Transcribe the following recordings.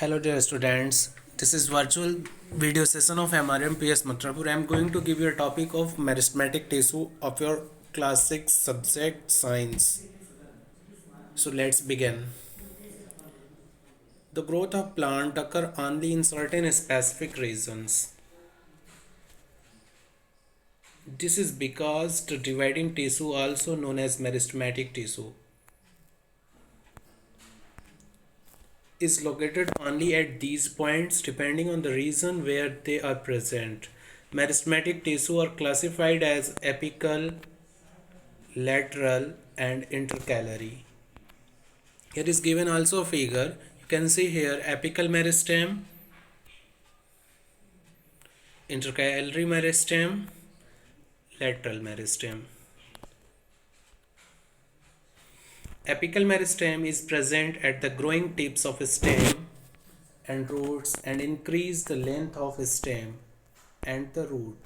Hello dear students, this is virtual video session of MRM PS Matrapur. I am going to give you a topic of meristematic tissue of your class 6 subject science. So let's begin. The growth of plant occur only in certain specific regions. This is because the dividing tissue, also known as meristematic tissue, is located only at these points depending on the region where they are present. Meristematic tissue are classified as apical, lateral and intercalary. Here is given also a figure. You can see here apical meristem, intercalary meristem, lateral meristem. Apical meristem is present at the growing tips of stem and roots and increase the length of stem and the root.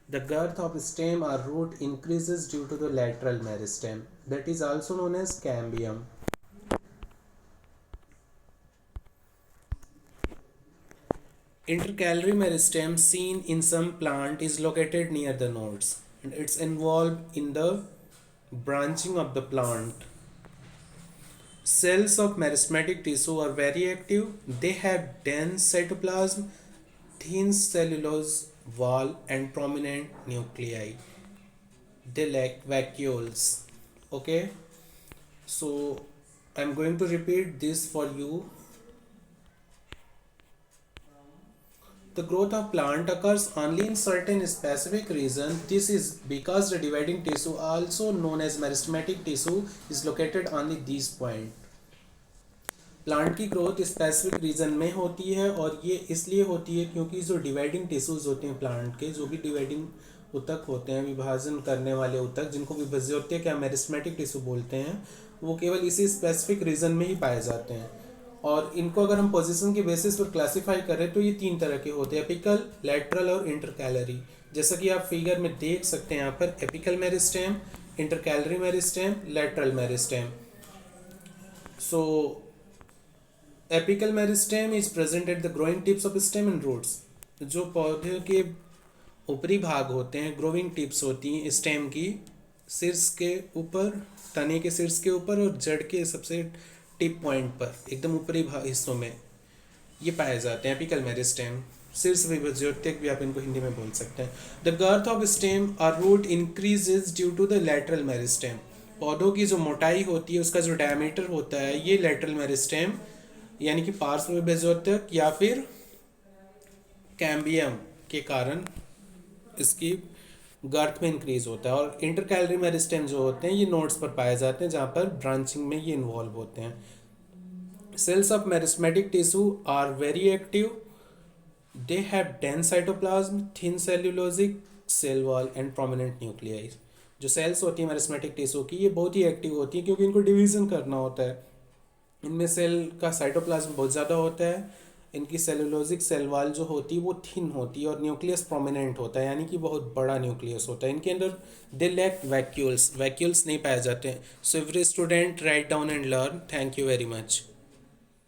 The girth of stem or root increases due to the lateral meristem, that is also known as cambium. Intercalary meristem seen in some plant is located near the nodes and it's involved in the branching of the plant. Cells of meristematic tissue are very active. They have dense cytoplasm, thin cellulose wall and prominent nuclei. They lack vacuoles. Okay, so I'm going to repeat this for you. The growth of plant occurs only in certain specific region. This is because the dividing tissue, also known as meristematic tissue, is located only these point. Plant की growth specific reason में होती है और ये इसलिए होती है क्योंकि जो डिवाइडिंग टिश्यूज होते हैं प्लांट के, जो भी डिवाइडिंग ऊतक होते हैं, विभाजन करने वाले ऊतक, जिनको विभाज्योतक या मेरिस्टेमेटिक टिश्यू बोलते हैं, वो केवल इसी स्पेसिफिक रीजन में ही पाए जाते हैं. और इनको अगर हम पोजीशन के बेसिस पर क्लासिफाई करें तो ये तीन तरह के होते हैं, एपिकल, लेटरल और इंटरकैलरी. जैसा कि आप फिगर में देख सकते हैं यहाँ पर apical meristem, intercalary meristem, lateral meristem. So apical meristem is present at the growing tips of stem and roots. जो पौधे के ऊपरी भाग होते हैं, ग्रोइंग टिप्स होती हैं स्टेम की, शीर्ष के ऊपर, तने के शीर्ष के ऊपर और जड़ के सबसे टिप पॉइंट पर, एकदम ऊपरी हिस्सों में ये पाए जाते हैं एपिकल मेरिस्टेम. शीर्ष विभाज्योतक भी आप इनको हिंदी में बोल सकते हैं. द गर्थ ऑफ स्टेम और root increases due to the lateral meristem. पौधों की जो मोटाई होती है, उसका जो डायमीटर होता है, ये लेटरल मेरिस्टेम यानी कि पार्श्व विभाज्योतक या फिर कैम्बियम के कारण इसकी गर्थ में इंक्रीज होता है. और इंटरकैलरी मेरिस्टेम जो होते हैं ये नोड्स पर पाए जाते हैं जहाँ पर ब्रांचिंग में ये इन्वॉल्व होते हैं. Cells of meristematic tissue are very active. They have dense cytoplasm, thin cellulosic cell wall and prominent nuclei. जो सेल्स होती है मेरिस्टेमेटिक टिश्यू की, ये बहुत ही एक्टिव होती है क्योंकि इनको डिवीजन करना होता है. इनमें सेल का साइटोप्लाज्म बहुत ज़्यादा होता है. इनकी सेलुलोजिक सेल वॉल जो होती है वो थिन होती है और न्यूक्लियस प्रोमिनेंट होता है, यानी कि बहुत बड़ा न्यूक्लियस होता है. इनके अंदर दे लैक वैक्यूल्स नहीं पाए जाते हैं. So every student write down and learn. Thank you very much.